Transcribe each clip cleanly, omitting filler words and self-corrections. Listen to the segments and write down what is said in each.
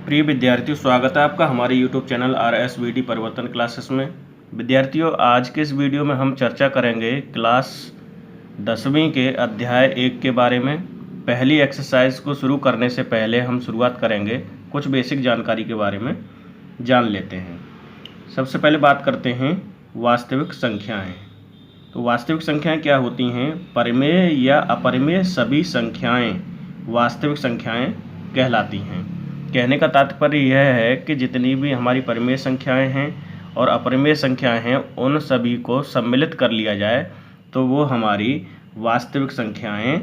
प्रिय विद्यार्थियों, स्वागत है आपका हमारे YouTube चैनल RSVD परिवर्तन क्लासेस में। विद्यार्थियों, आज के इस वीडियो में हम चर्चा करेंगे क्लास 10वीं के अध्याय 1 के बारे में। पहली एक्सरसाइज को शुरू करने से पहले हम शुरुआत करेंगे कुछ बेसिक जानकारी के बारे में जान लेते हैं। सबसे पहले बात करते हैं वास्तविक संख्याएँ। तो वास्तविक संख्याएँ क्या होती हैं? परिमेय या अपरिमेय सभी संख्याएँ वास्तविक संख्याएँ कहलाती हैं। कहने का तात्पर्य यह है कि जितनी भी हमारी परिमेय संख्याएं हैं और अपरिमेय संख्याएं हैं, उन सभी को सम्मिलित कर लिया जाए तो वो हमारी वास्तविक संख्याएं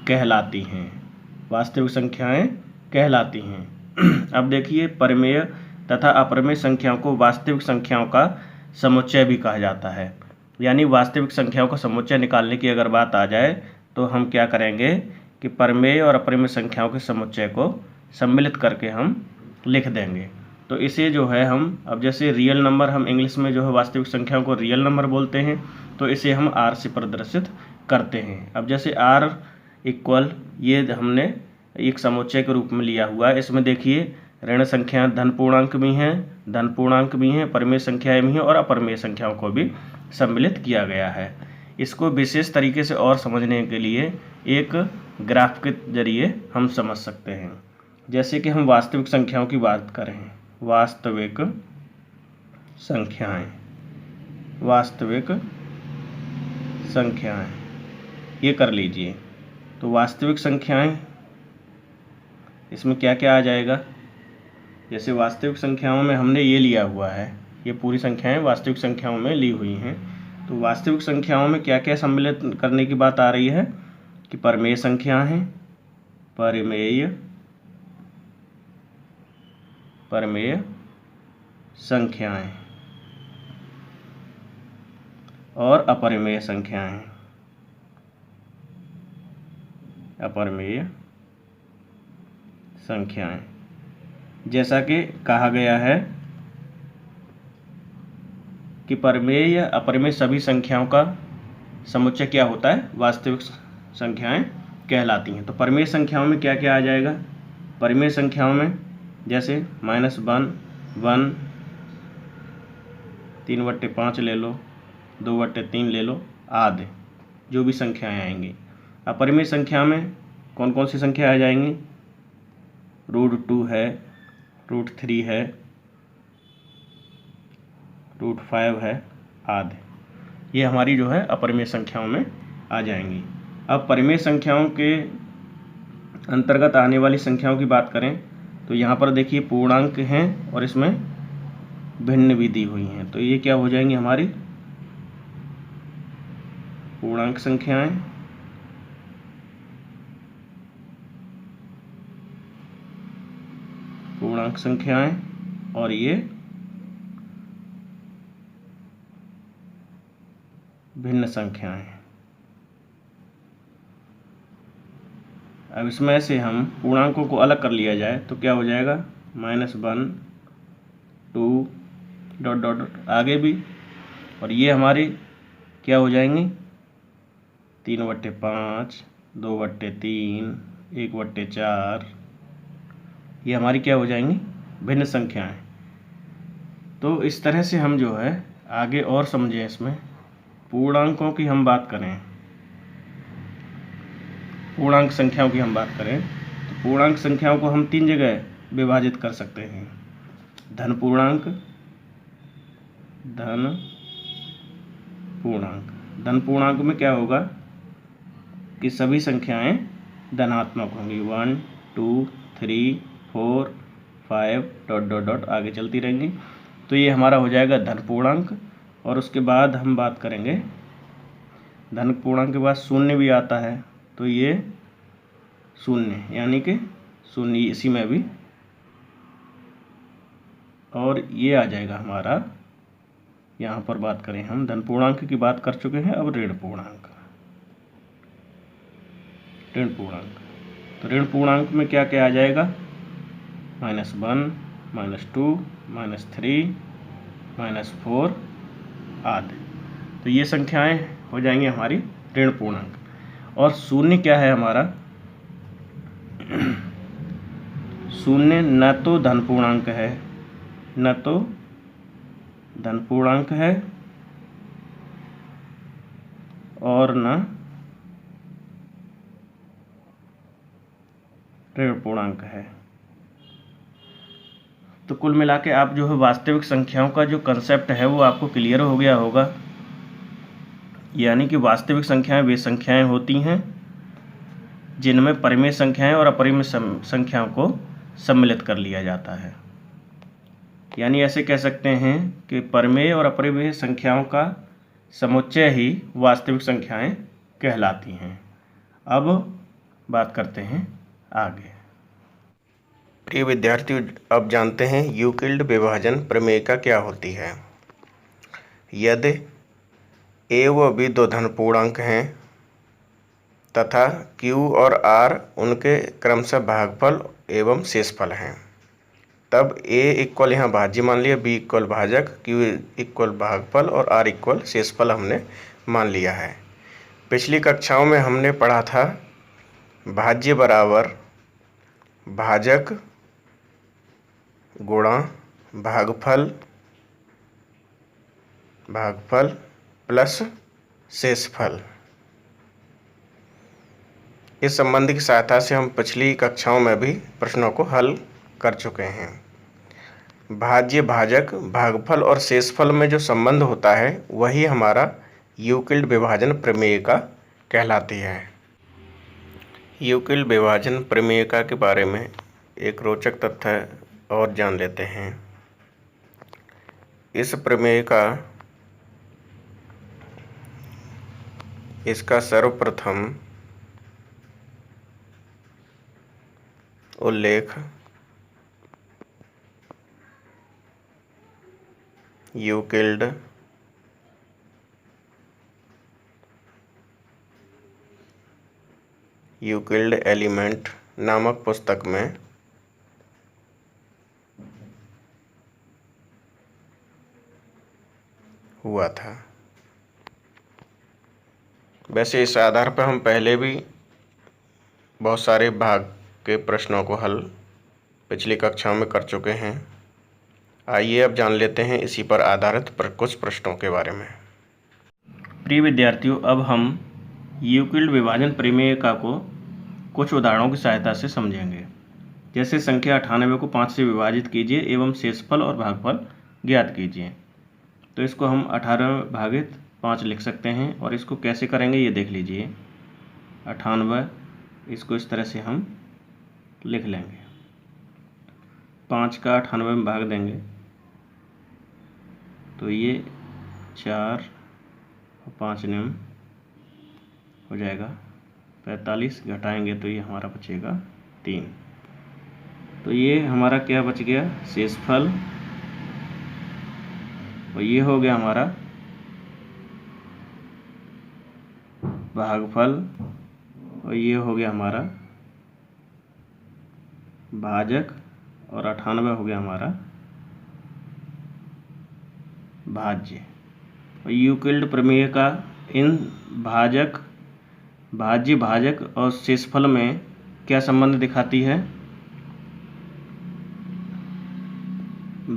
कहलाती हैं। वास्तविक संख्याएं कहलाती हैं। अब देखिए, परिमेय तथा अपरिमेय संख्याओं को वास्तविक संख्याओं का समुच्चय भी कहा जाता है। यानी वास्तविक संख्याओं का समुच्चय निकालने की अगर बात आ जाए तो हम क्या करेंगे कि परिमेय और अपरिमेय संख्याओं के समुच्चय को सम्मिलित करके हम लिख देंगे। तो इसे जो है हम, अब जैसे रियल नंबर, हम इंग्लिश में जो है वास्तविक संख्याओं को रियल नंबर बोलते हैं, तो इसे हम आर से प्रदर्शित करते हैं। अब जैसे आर इक्वल, ये हमने एक समुच्चय के रूप में लिया हुआ है। इसमें देखिए, ऋण संख्या धन पूर्णांक भी हैं, परिमेय संख्याएँ भी हैं और अपरिमेय संख्याओं को भी सम्मिलित किया गया है। इसको विशेष तरीके से और समझने के लिए एक ग्राफ के जरिए हम समझ सकते हैं। जैसे कि हम वास्तविक संख्याओं की बात करें, वास्तविक संख्याएं ये कर लीजिए। तो वास्तविक संख्याएं, इसमें क्या क्या आ जाएगा? जैसे वास्तविक संख्याओं में हमने ये लिया हुआ है, ये पूरी संख्याएं वास्तविक संख्याओं में ली हुई हैं। तो वास्तविक संख्याओं में क्या क्या सम्मिलित करने की बात आ रही है कि परिमेय संख्या हैं, परिमेय संख्याएं और अपरिमेय संख्याएं, जैसा कि कहा गया है कि परिमेय या अपरिमेय सभी संख्याओं का समुच्चय क्या होता है? वास्तविक संख्याएं कहलाती हैं। तो परिमेय संख्याओं में क्या क्या आ जाएगा? परिमेय संख्याओं में जैसे -1, 1, 3/5 ले लो, 2/3 ले लो, आदि जो भी संख्याएं आएंगी। अपरिमेय संख्या में कौन कौन सी संख्या आ जाएंगी? √2 है, √3 है, √5 है, आदि। ये हमारी जो है अपरिमेय संख्याओं में आ जाएंगी। अब परिमेय संख्याओं के अंतर्गत आने वाली संख्याओं की बात करें तो यहाँ पर देखिए पूर्णांक हैं और इसमें भिन्न भी दी हुई हैं। तो ये क्या हो जाएंगी? हमारी पूर्णांक संख्याएं और ये भिन्न संख्याएं। अब इसमें से हम पूर्णांकों को अलग कर लिया जाए तो क्या हो जाएगा? -1, 2 ... आगे भी। और ये हमारी क्या हो जाएंगी? 3/5, 2/3, 1/4। ये हमारी क्या हो जाएंगी? भिन्न संख्याएं। तो इस तरह से हम जो है आगे और समझें। इसमें पूर्णांकों की हम बात करें, पूर्णांक संख्याओं की हम बात करें तो पूर्णांक संख्याओं को हम 3 जगह विभाजित कर सकते हैं। धन पूर्णांक में क्या होगा कि सभी संख्याएं धनात्मक होंगी। 1, 2, 3, 4, 5... आगे चलती रहेंगी। तो ये हमारा हो जाएगा धन पूर्णांक। और उसके बाद हम बात करेंगे, धन पूर्णांक के बाद शून्य भी आता है। तो ये शून्य, यानी कि शून्य इसी में भी, और ये आ जाएगा हमारा, यहाँ पर बात करें हम धन पूर्णांक की बात कर चुके हैं। अब ऋण पूर्णांक। तो ऋण पूर्णांक में क्या क्या आ जाएगा? -1, -2, -3, -4 आदि। तो ये संख्याएं हो जाएंगी हमारी ऋण पूर्णांक। और शून्य क्या है हमारा? शून्य न तो धन पूर्णांक है, न तो धन पूर्णांक है और न ऋण पूर्णांक है। तो कुल मिला के आप जो है वास्तविक संख्याओं का जो कंसेप्ट है वो आपको क्लियर हो गया होगा। यानी कि वास्तविक संख्याएं वे संख्याएं होती हैं जिनमें परिमेय संख्याएं और अपरिमेय संख्याओं को सम्मिलित कर लिया जाता है। यानी ऐसे कह सकते हैं कि परिमेय और अपरिमेय संख्याओं का समुच्चय ही वास्तविक संख्याएं कहलाती हैं। अब बात करते हैं आगे। प्रिय विद्यार्थियों, अब जानते हैं यूक्लिड विभाजन प्रमेयिका क्या होती है। यदि a व b दो धन पूर्णांक हैं तथा q और r उनके क्रमशः भागफल एवं शेषफल हैं, तब a इक्वल यहाँ भाज्य मान लिया, b इक्वल भाजक, q इक्वल भागफल और r इक्वल शेषफल हमने मान लिया है। पिछली कक्षाओं में हमने पढ़ा था भाज्य बराबर भाजक गुणा भागफल प्लस शेषफल। इस संबंध की सहायता से हम पिछली कक्षाओं में भी प्रश्नों को हल कर चुके हैं। भाज्य, भाजक, भागफल और शेषफल में जो संबंध होता है वही हमारा यूक्लिड विभाजन प्रमेयिका कहलाती है। यूक्लिड विभाजन प्रमेयिका के बारे में एक रोचक तथ्य और जान लेते हैं। इस प्रमेयिका इसका सर्वप्रथम उल्लेख यूक्लिड एलिमेंट नामक पुस्तक में हुआ था। वैसे इस आधार पर हम पहले भी बहुत सारे भाग के प्रश्नों को हल पिछली कक्षाओं में कर चुके हैं। आइए अब जान लेते हैं इसी पर आधारित कुछ प्रश्नों के बारे में। प्रिय विद्यार्थियों, अब हम यूक्लिड विभाजन प्रमेयिका को कुछ उदाहरणों की सहायता से समझेंगे। जैसे संख्या 98 को 5 से विभाजित कीजिए एवं शेषफल और भागफल ज्ञात कीजिए। तो इसको हम 18 भागित 5 लिख सकते हैं और इसको कैसे करेंगे ये देख लीजिए। 98 इसको इस तरह से हम लिख लेंगे, 5 का 98 में भाग देंगे तो ये 4 और 5 नियम हो जाएगा 45, घटाएंगे तो ये हमारा बचेगा 3। तो ये हमारा क्या बच गया, शेषफल, और ये हो गया हमारा भागफल, और ये हो गया हमारा भाजक, और 98 हो गया हमारा भाज्य। और यूक्लिड प्रमेय का इन भाज्य, भाजक और शेषफल में क्या संबंध दिखाती है।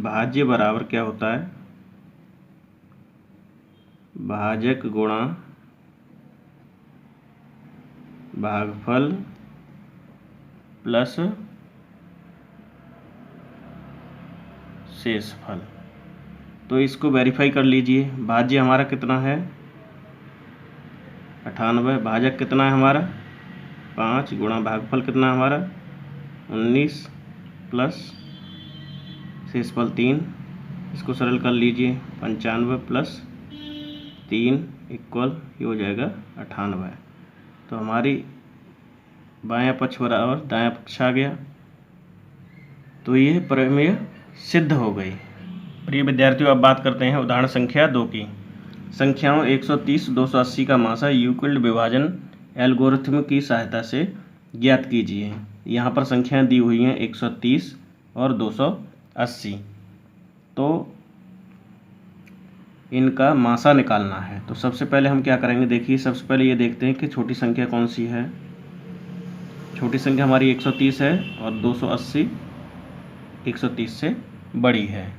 भाज्य बराबर क्या होता है, भाजक गुणा भागफल प्लस शेषफल। तो इसको वेरीफाई कर लीजिए। भाज्य हमारा कितना है 98, भाजक कितना है हमारा 5 गुणा भागफल कितना है हमारा 19 प्लस शेषफल 3। इसको सरल कर लीजिए, 95 प्लस 3 इक्वल ये हो जाएगा 98। तो हमारी बायां पक्ष बराबर दायां पक्ष आ गया। तो ये प्रमेय सिद्ध हो गई। प्रिय विद्यार्थियों, अब बात करते हैं उदाहरण संख्या 2 की। संख्याओं 130, 280 का मासा यूक्लिड विभाजन एल्गोरिथ्म की सहायता से ज्ञात कीजिए। यहाँ पर संख्याएं दी हुई हैं 130 और 280। तो इनका मासा निकालना है। तो सबसे पहले हम क्या करेंगे, देखिए सबसे पहले ये देखते हैं कि छोटी संख्या कौन सी है। छोटी संख्या हमारी 130 है और 280 130 से बड़ी है।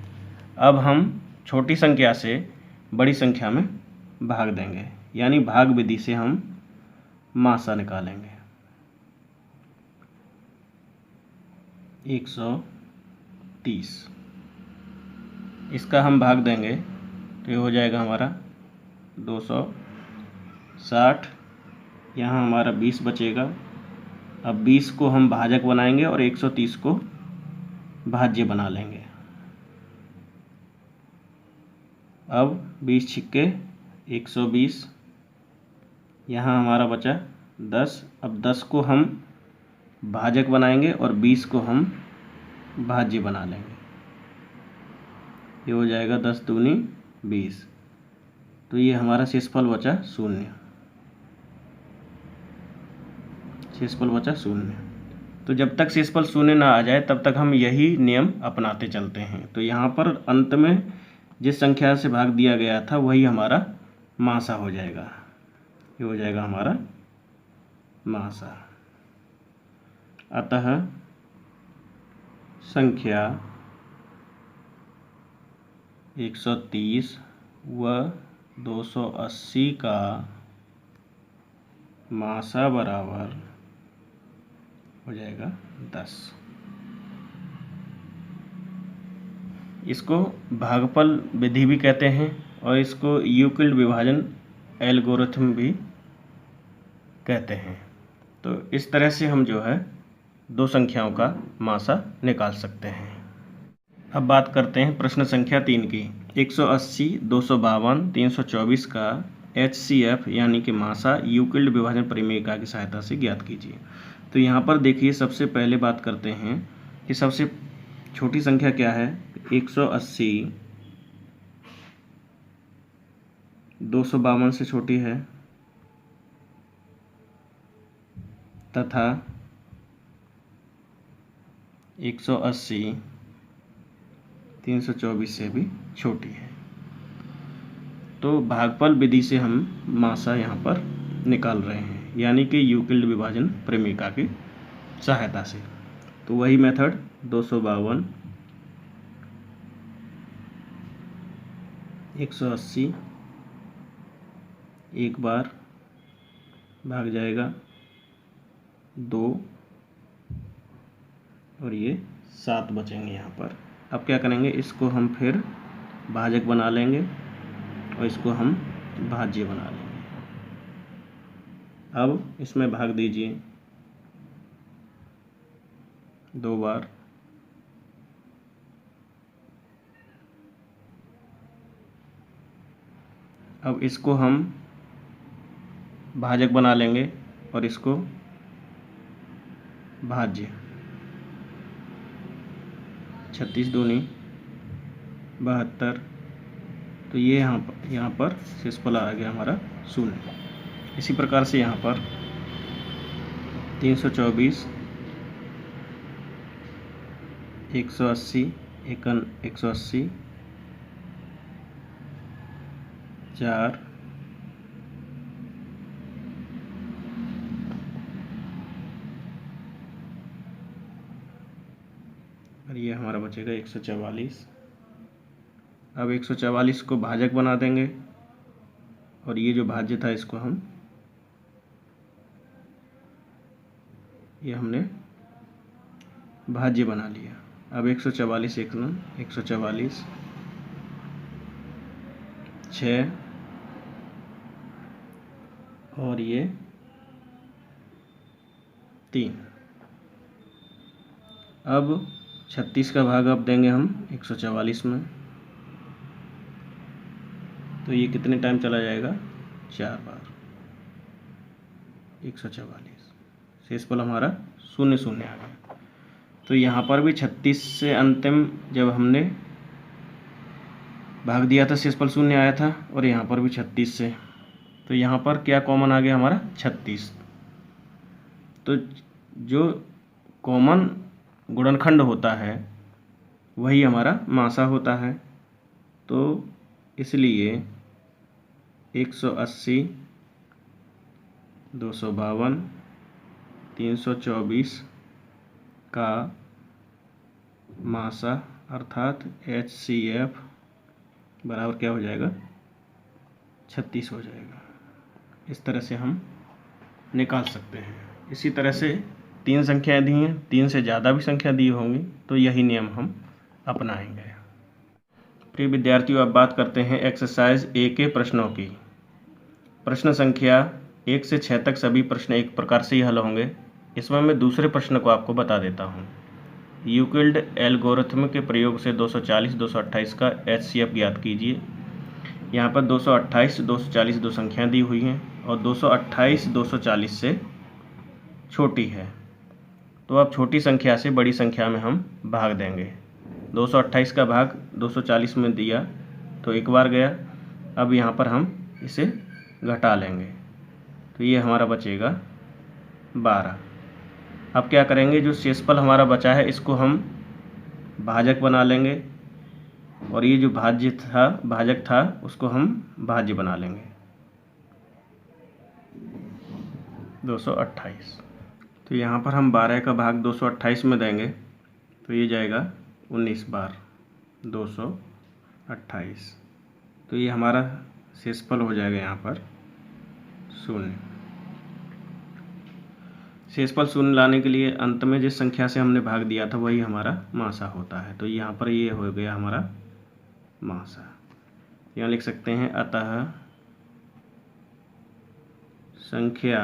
अब हम छोटी संख्या से बड़ी संख्या में भाग देंगे, यानी भाग विधि से हम मासा निकालेंगे। 130 इसका हम भाग देंगे तो ये हो जाएगा हमारा 260। यहाँ हमारा 20 बचेगा। अब 20 को हम भाजक बनाएंगे और 130 को भाज्य बना लेंगे। अब 20 छिक्के 120, यहाँ हमारा बचा 10। अब 10 को हम भाजक बनाएंगे और 20 को हम भाज्य बना लेंगे। ये हो जाएगा 10 दूनी 20। तो ये हमारा शेषफल बचा 0। शेषफल बचा 0। तो जब तक शेषफल 0 ना आ जाए तब तक हम यही नियम अपनाते चलते हैं। तो यहाँ पर अंत में जिस संख्या से भाग दिया गया था वही हमारा मासा हो जाएगा। ये हो जाएगा हमारा मासा। अतः संख्या 130 व 280 का मासा बराबर हो जाएगा 10। इसको भागफल विधि भी कहते हैं और इसको यूक्लिड विभाजन एल्गोरिथम भी कहते हैं। तो इस तरह से हम जो है दो संख्याओं का मासा निकाल सकते हैं। अब बात करते हैं प्रश्न संख्या 3 की। 180, 252, 324 का HCF यानी कि मासा यूक्लिड विभाजन परिमेयिका की सहायता से ज्ञात कीजिए। तो यहाँ पर देखिए, सबसे पहले बात करते हैं कि सबसे छोटी संख्या क्या है। 180 252 से छोटी है तथा 180 324 से भी छोटी है। तो भागफल विधि से हम मासा यहाँ पर निकाल रहे हैं, यानी कि यूक्लिड विभाजन परिमेयिका की सहायता से। तो वही मेथड 252 180 एक बार भाग जाएगा 2 और ये 7 बचेंगे यहाँ पर। अब क्या करेंगे, इसको हम फिर भाजक बना लेंगे और इसको हम भाज्य बना लेंगे। अब इसमें भाग दीजिए 2 बार। अब इसको हम भाजक बना लेंगे और इसको भाज्य। 36 दूनी 72। तो ये यहाँ पर शेषफल आ गया हमारा 0। इसी प्रकार से यहाँ पर 324 180 180 4 और ये हमारा बचेगा 144। अब 144 को भाजक बना देंगे और ये जो भाज्य था इसको हम हमने भाज्य बना लिया। अब 144 144 6 और ये 3। अब 36 का भाग अब देंगे हम 144 में, तो ये कितने टाइम चला जाएगा, 4 बार। 144 शेषफल हमारा 0 0 आ गया। तो यहाँ पर भी 36 से अंतिम जब हमने भाग दिया था शेषफल 0 आया था, और यहाँ पर भी 36 से। तो यहाँ पर क्या कॉमन आ गया हमारा, 36। तो जो कॉमन गुणनखंड होता है वही हमारा मासा होता है। तो इसलिए 180 252 324 का मासा अर्थात HCF बराबर क्या हो जाएगा, 36 हो जाएगा। इस तरह से हम निकाल सकते हैं। इसी तरह से 3 संख्याएं दी हैं, 3 से ज़्यादा भी संख्या दी होंगी तो यही नियम हम अपनाएंगे। प्रिय विद्यार्थियों, अब बात करते हैं एक्सरसाइज A के प्रश्नों की। प्रश्न संख्या 1 से 6 तक सभी प्रश्न एक प्रकार से ही हल होंगे। इसमें मैं दूसरे प्रश्न को आपको बता देता हूँ। यूक्लिड एल्गोरिथम के प्रयोग से 240, 228 का HCF ज्ञात कीजिए। यहाँ पर 228, 240 दो संख्याएं दी हुई हैं और 228 240 से छोटी है, तो अब छोटी संख्या से बड़ी संख्या में हम भाग देंगे। 228 का भाग 240 में दिया तो एक बार गया, अब यहाँ पर हम इसे घटा लेंगे तो ये हमारा बचेगा 12। अब क्या करेंगे, जो शेषफल हमारा बचा है इसको हम भाजक बना लेंगे और ये जो भाजक था उसको हम भाज्य बना लेंगे 228। तो यहाँ पर हम 12 का भाग 228 में देंगे तो ये जाएगा 19 बार 228। तो ये हमारा शेषफल हो जाएगा यहाँ पर 0। शेषफल 0 लाने के लिए अंत में जिस संख्या से हमने भाग दिया था वही हमारा मासा होता है। तो यहाँ पर ये हो गया हमारा मासा। यहाँ लिख सकते हैं अतः संख्या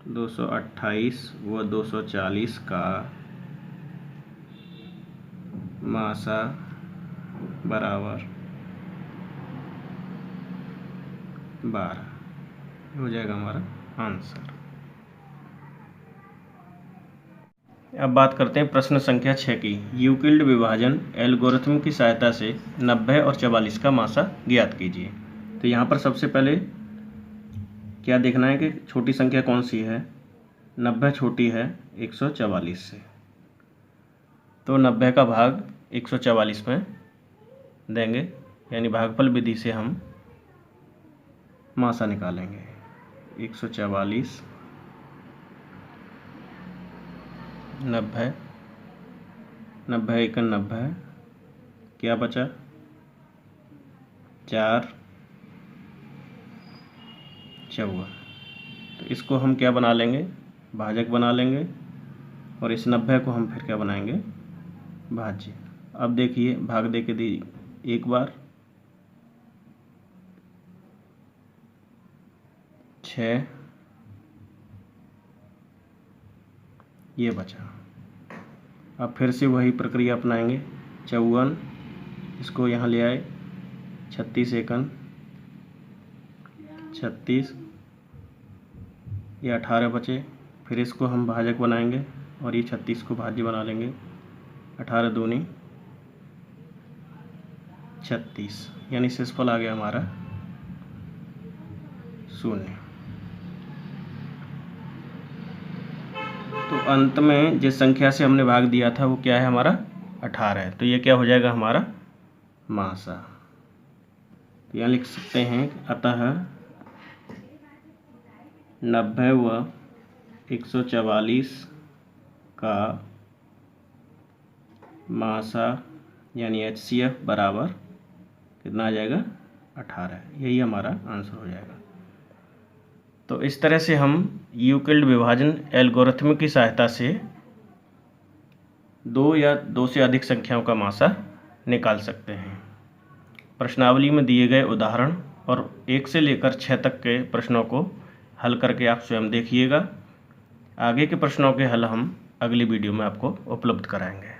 228 व 240 का मासा बराबर 12 हो जाएगा हमारा आंसर। अब बात करते हैं प्रश्न संख्या 6 की। यूक्लिड विभाजन एल्गोरिथम की सहायता से 90 और 44 का मासा ज्ञात कीजिए। तो यहाँ पर सबसे पहले क्या देखना है कि छोटी संख्या कौन सी है। 90 छोटी है 144 से, तो 90 का भाग 144 में देंगे, यानी भागफल विधि से हम मासा निकालेंगे। 144 90 90 1 90, क्या बचा 4 54। तो इसको हम क्या बना लेंगे, भाजक बना लेंगे और इस 90 को हम फिर क्या बनाएंगे, भाज्य। अब देखिए भाग दे के दी एक बार 6, ये बचा। अब फिर से वही प्रक्रिया अपनाएंगे। 54 इसको यहाँ ले आए, 36 एकन 36, ये 18 बचे। फिर इसको हम भाजक बनाएंगे और ये 36 को भाज्य बना लेंगे। 18 दूनी 36, यानी शेषफल आ गया हमारा 0। तो अंत में जिस संख्या से हमने भाग दिया था वो क्या है, हमारा 18 है। तो ये क्या हो जाएगा, हमारा मासा। तो यहाँ लिख सकते हैं अतः 90 व 144 का मासा यानी HCF बराबर कितना आ जाएगा, 18। यही हमारा आंसर हो जाएगा। तो इस तरह से हम यूक्लिड विभाजन एल्गोरिथम की सहायता से 2 या 2 से अधिक संख्याओं का मासा निकाल सकते हैं। प्रश्नावली में दिए गए उदाहरण और 1 से लेकर 6 तक के प्रश्नों को हल करके आप स्वयं देखिएगा। आगे के प्रश्नों के हल हम अगली वीडियो में आपको उपलब्ध कराएंगे।